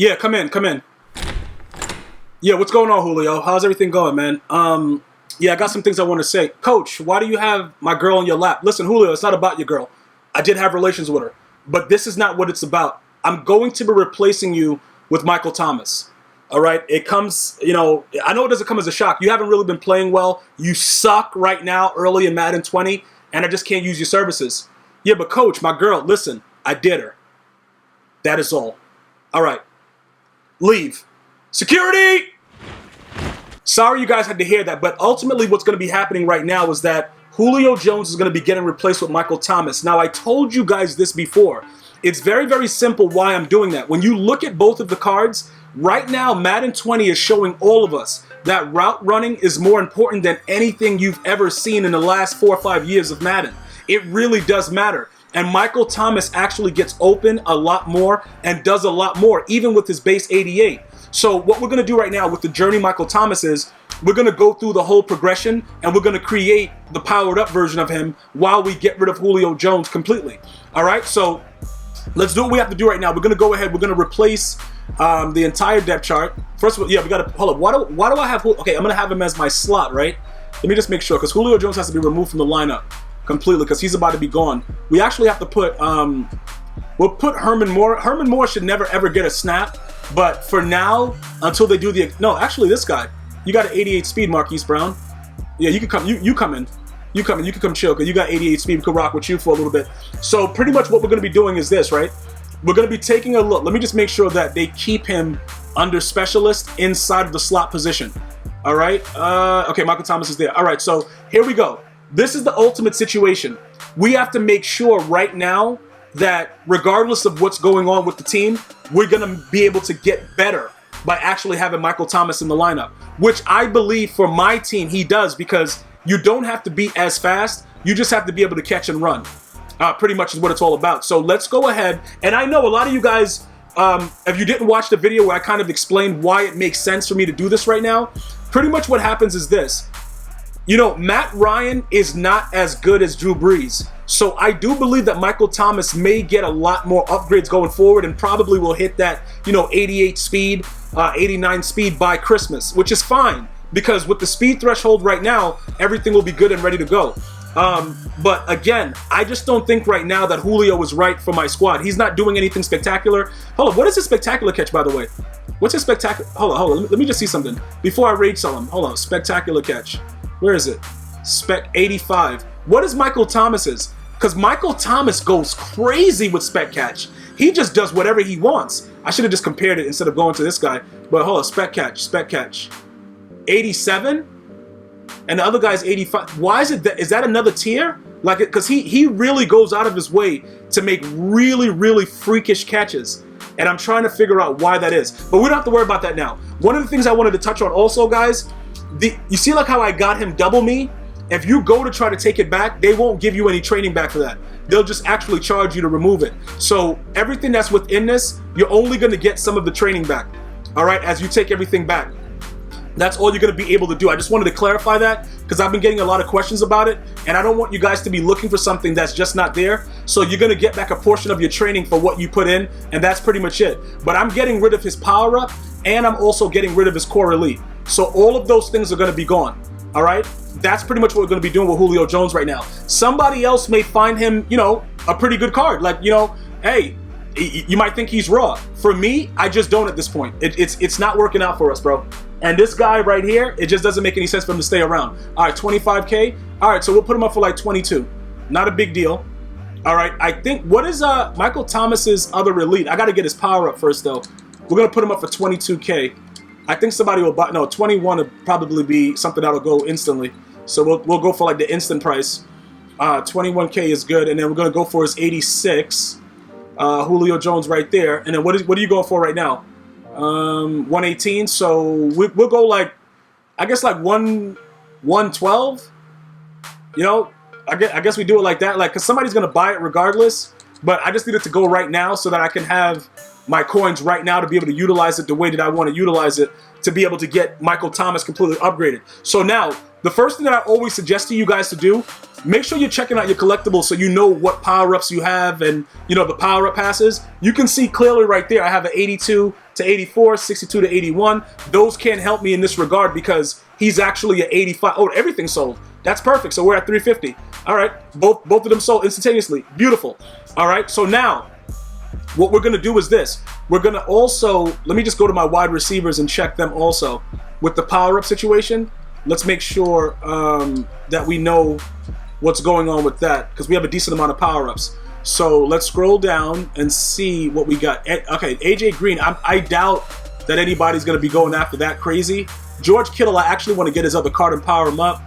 Yeah, come in, come in. Yeah, what's going on, Julio? How's everything going, man? Yeah, I got some things I want to say. Coach, why do you have my girl in your lap? Listen, Julio, it's not about your girl. I did have relations with her, but this is not what it's about. I'm going to be replacing you with Michael Thomas. All right, it comes, you know, I know it doesn't come as a shock. You haven't really been playing well. You suck right now early in Madden 20, and I just can't use your services. Yeah, but coach, my girl, listen, I did her. That is all. All right, leave. Security! Sorry you guys had to hear that, but ultimately what's going to be happening right now is that Julio Jones is going to be getting replaced with Michael Thomas. Now, I told you guys this before. It's very, very simple why I'm doing that. When you look at both of the cards, right now, Madden 20 is showing all of us that route running is more important than anything you've ever seen in the last 4 or 5 years of Madden. It really does matter. And Michael Thomas actually gets open a lot more and does a lot more, even with his base 88. So what we're going to do right now with the Journey Michael Thomas is we're going to go through the whole progression and we're going to create the powered up version of him while we get rid of Julio Jones completely. All right, so let's do what we have to do right now. We're going to go ahead. We're going to replace the entire depth chart. First of all, yeah, we got to hold up. Why do I have? Okay, I'm going to have him as my slot, right? Let me just make sure because Julio Jones has to be removed from the lineup completely because he's about to be gone. We actually have to put we'll put Herman Moore. Herman Moore should never ever get a snap, but for now, until they do the actually this guy, you got an 88 speed, Marquise Brown. Yeah, you can come. You come in. You come in. You can come chill because you got 88 speed. We could rock with you for a little bit. So pretty much what we're going to be doing is this, right? We're going to be taking a look. Let me just make sure that they keep him under specialist inside of the slot position. All right. Okay, Michael Thomas is there. All right, so here we go. This is the ultimate situation. We have to make sure right now that regardless of what's going on with the team, we're going to be able to get better by actually having Michael Thomas in the lineup, which I believe for my team he does because you don't have to be as fast. You just have to be able to catch and run. Pretty much is what it's all about. So let's go ahead. And I know a lot of you guys, if you didn't watch the video where I kind of explained why it makes sense for me to do this right now, pretty much what happens is this. You know, Matt Ryan is not as good as Drew Brees. So I do believe that Michael Thomas may get a lot more upgrades going forward and probably will hit that, 88 speed, 89 speed by Christmas, which is fine because with the speed threshold right now, everything will be good and ready to go. But again, I just don't think right now that Julio is right for my squad. He's not doing anything spectacular. Hold on, what is his spectacular catch, by the way? What's his spectacular? Hold on. Let me just see something before I rage sell him. Hold on, spectacular catch. Where is it? Spec 85. What is Michael Thomas's? Because Michael Thomas goes crazy with spec catch. He just does whatever he wants. I should have just compared it instead of going to this guy. But hold on, spec catch. 87? And the other guy's 85. Why is it that? Is that another tier? Like, because he really goes out of his way to make really, really freakish catches. And I'm trying to figure out why that is. But we don't have to worry about that now. One of the things I wanted to touch on also, guys, you see like how I got him double me? If you go to try to take it back, they won't give you any training back for that. They'll just actually charge you to remove it. So everything that's within this, you're only going to get some of the training back. All right, as you take everything back. That's all you're going to be able to do. I just wanted to clarify that because I've been getting a lot of questions about it, and I don't want you guys to be looking for something that's just not there. So you're going to get back a portion of your training for what you put in, and that's pretty much it. But I'm getting rid of his power up, and I'm also getting rid of his core elite. So all of those things are going to be gone. All right? That's pretty much what we're going to be doing with Julio Jones right now. Somebody else may find him, a pretty good card. Like, hey, you might think he's raw. For me, I just don't at this point. It's not working out for us, bro. And this guy right here, it just doesn't make any sense for him to stay around. All right, 25K. All right, so we'll put him up for like 22. Not a big deal. All right, I think, what is Michael Thomas's other elite? I got to get his power up first, though. We're going to put him up for 22K. I think somebody will buy, no, 21 would probably be something that'll go instantly. So we'll go for like the instant price. 21K is good. And then we're going to go for his 86. Julio Jones right there. And then what are you going for right now? 118. So we'll go like, I guess like 112. I guess we do it like that. Like, because somebody's going to buy it regardless. But I just need it to go right now so that I can have my coins right now to be able to utilize it the way that I want to utilize it to be able to get Michael Thomas completely upgraded. So now, the first thing that I always suggest to you guys to do make sure you're checking out your collectibles so you know what power-ups you have and, you know, the power-up passes. You can see clearly right there, I have an 82 to 84, 62 to 81. Those can't help me in this regard because he's actually an 85. Oh, everything sold. That's perfect. So we're at 350. All right, both of them sold instantaneously. Beautiful. All right, so now what we're going to do is this. We're going to also, let me just go to my wide receivers and check them also. With the power-up situation, let's make sure that we know what's going on with that because we have a decent amount of power-ups. So let's scroll down and see what we got. Okay, AJ Green, I doubt that anybody's going to be going after that crazy. George Kittle, I actually want to get his other card and power him up.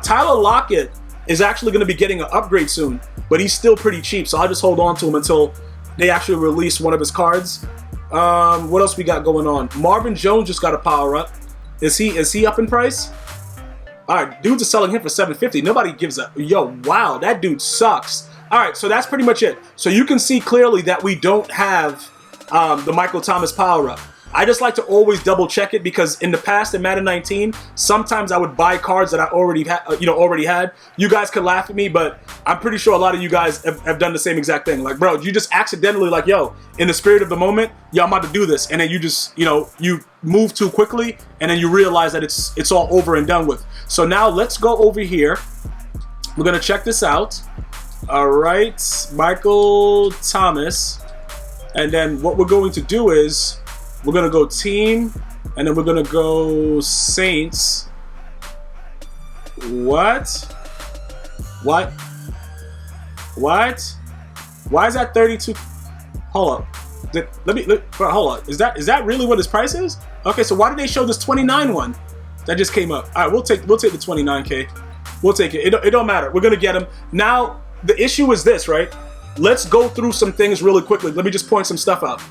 Tyler Lockett is actually going to be getting an upgrade soon, but he's still pretty cheap, so I'll just hold on to him until they actually release one of his cards. What else we got going on? Marvin Jones just got a power-up. Is he up in price? All right, dudes are selling him for $750. Nobody gives a... Yo, wow, that dude sucks. All right, so that's pretty much it. So you can see clearly that we don't have the Michael Thomas power-up. I just like to always double check it because in the past in Madden 19, sometimes I would buy cards that I already had. You guys could laugh at me, but I'm pretty sure a lot of you guys have done the same exact thing. Like, bro, you just accidentally like, yo, in the spirit of the moment, yo, I'm about to do this, and then you just, you know, you move too quickly, and then you realize that it's all over and done with. So now let's go over here. We're gonna check this out. All right, Michael Thomas, and then what we're going to do is we're gonna go team, and then we're gonna go Saints. What? What? Why is that 32? Hold up. Hold up. Is that really what his price is? Okay, so why did they show this 29 one that just came up? All right, we'll take the 29K. We'll take it. It don't matter. We're gonna get him. Now the issue is this, right? Let's go through some things really quickly. Let me just point some stuff out.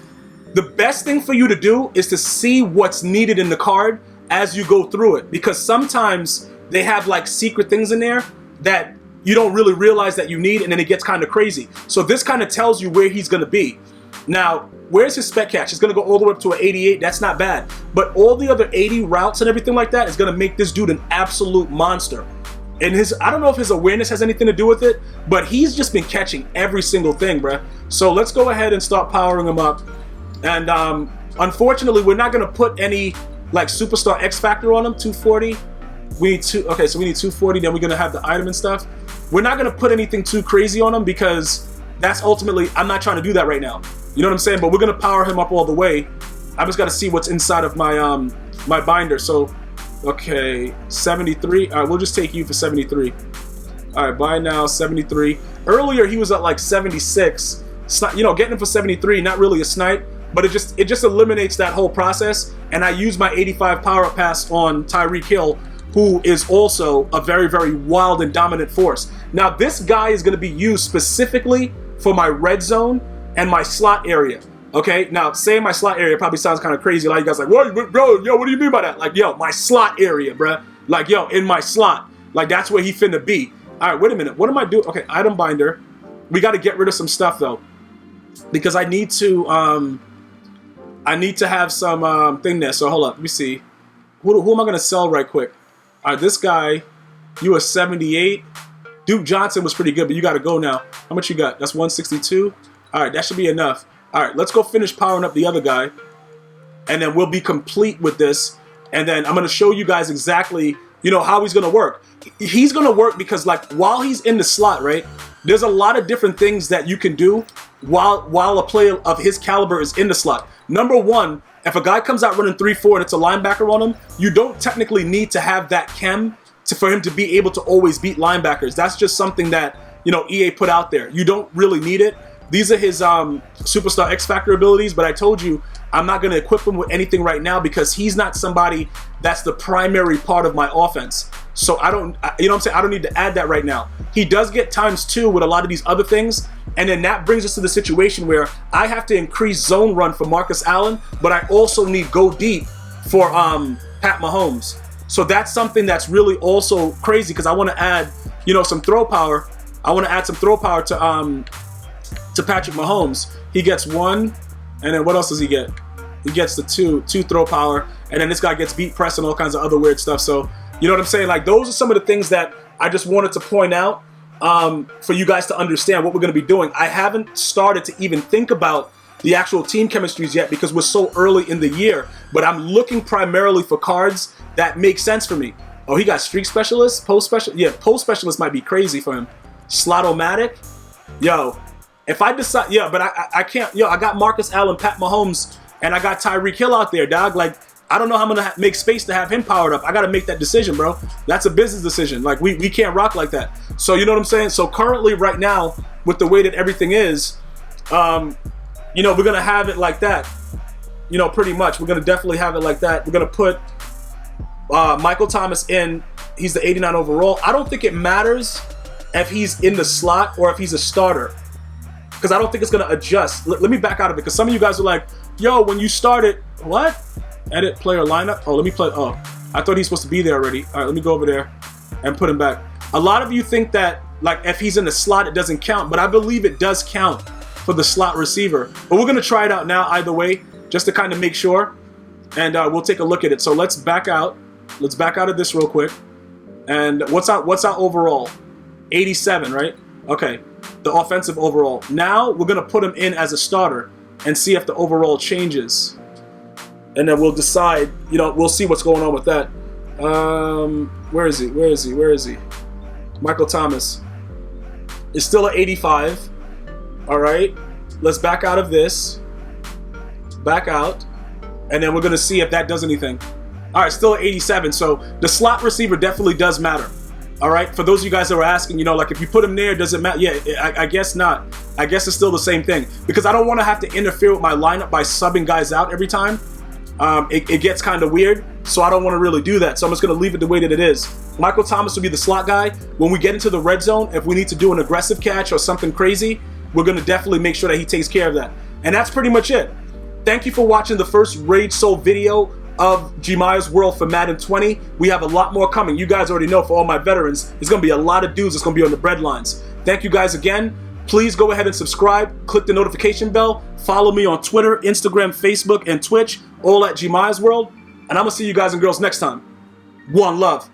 The best thing for you to do is to see what's needed in the card as you go through it, because sometimes they have like secret things in there that you don't really realize that you need, and then it gets kind of crazy. So this kind of tells you where he's going to be. Now, where's his spec catch? It's going to go all the way up to an 88. That's not bad. But all the other 80 routes and everything like that is going to make this dude an absolute monster. And I don't know if his awareness has anything to do with it, but he's just been catching every single thing, bruh. So let's go ahead and start powering him up. And unfortunately, we're not going to put any like superstar X factor on him. 240. We need okay, so we need 240. Then we're going to have the item and stuff. We're not going to put anything too crazy on him because that's ultimately, I'm not trying to do that right now. You know what I'm saying? But we're going to power him up all the way. I just got to see what's inside of my my binder. So, okay, 73. All right, we'll just take you for 73. All right, buy now, 73. Earlier, he was at like 76. You know, getting him for 73, not really a snipe. But it just eliminates that whole process. And I use my 85 power-up pass on Tyreek Hill, who is also a very, very wild and dominant force. Now, this guy is going to be used specifically for my red zone and my slot area. Okay? Now, saying my slot area probably sounds kind of crazy. A lot of you guys are like, what, bro, yo, what do you mean by that? Like, yo, my slot area, bruh. Like, yo, in my slot. Like, that's where he finna be. All right, wait a minute. What am I doing? Okay, item binder. We got to get rid of some stuff, though. Because I need to have some thing there. So hold up, let me see. Who am I gonna sell right quick? All right, this guy, you are 78. Duke Johnson was pretty good, but you gotta go now. How much you got? That's 162. All right, that should be enough. All right, let's go finish powering up the other guy, and then we'll be complete with this. And then I'm gonna show you guys exactly, you know, how he's gonna work. He's gonna work because like while he's in the slot, right? There's a lot of different things that you can do while a player of his caliber is in the slot. Number one, if a guy comes out running 3-4 and it's a linebacker on him, you don't technically need to have that chem for him to be able to always beat linebackers. That's just something that, you know, EA put out there. You don't really need it. These are his superstar X Factor abilities, but I told you I'm not going to equip him with anything right now because he's not somebody that's the primary part of my offense. So I don't, you know what I'm saying? I don't need to add that right now. He does get ×2 with a lot of these other things. And then that brings us to the situation where I have to increase zone run for Marcus Allen, but I also need go deep for Pat Mahomes. So that's something that's really also crazy because I want to add, you know, some throw power. I want to add some throw power to Patrick Mahomes. He gets 1, and then what else does he get? He gets the 2 throw power, and then this guy gets beat press and all kinds of other weird stuff. So you know what I'm saying? Like those are some of the things that I just wanted to point out. for you guys to understand what we're going to be doing. I haven't started to even think about the actual team chemistries yet because we're so early in the year, but I'm looking primarily for cards that make sense for me. Oh, he got streak specialist, post specialist. Yeah, post specialist might be crazy for him. Slot-o-matic. Yo, if I decide, yeah, but I can't. Yo, I got Marcus Allen, Pat Mahomes, and I got Tyreek Hill out there, dog. Like, I don't know how I'm gonna make space to have him powered up. I gotta make that decision, bro. That's a business decision. Like, we can't rock like that. So you know what I'm saying? So currently, right now, with the way that everything is, you know, we're gonna have it like that. You know, pretty much. We're gonna definitely have it like that. We're gonna put Michael Thomas in. He's the 89 overall. I don't think it matters if he's in the slot or if he's a starter, because I don't think it's gonna adjust. Let me back out of it, because some of you guys are like, yo, when you started, what? Edit player lineup. Oh, let me play. Oh, I thought he's supposed to be there already. All right, let me go over there and put him back. A lot of you think that, like, if he's in the slot, it doesn't count, but I believe it does count for the slot receiver. But we're gonna try it out now either way, just to kind of make sure, and we'll take a look at it. So let's back out. Let's back out of this real quick. And what's our overall? 87, right? Okay, the offensive overall. Now we're gonna put him in as a starter and see if the overall changes. And then we'll decide, you know, we'll see what's going on with that. Where is he? Where is he? Where is he? Michael Thomas is still at 85. All right, let's back out of this. Back out. And then we're going to see if that does anything. All right, still at 87. So the slot receiver definitely does matter. All right, for those of you guys that were asking, you know, like, if you put him there, does it matter? Yeah, I guess not. I guess it's still the same thing, because I don't want to have to interfere with my lineup by subbing guys out every time. It gets kind of weird, so I don't want to really do that. So I'm just going to leave it the way that it is. Michael Thomas will be the slot guy. When we get into the red zone, if we need to do an aggressive catch or something crazy, we're going to definitely make sure that he takes care of that. And that's pretty much it. Thank you for watching the first Rage Soul video of GmiasWorld for Madden 20. We have a lot more coming. You guys already know, for all my veterans, there's going to be a lot of dudes that's going to be on the bread lines. Thank you guys again. Please go ahead and subscribe. Click the notification bell. Follow me on Twitter, Instagram, Facebook, and Twitch, all at GmiasWorld. And I'm going to see you guys and girls next time. One love.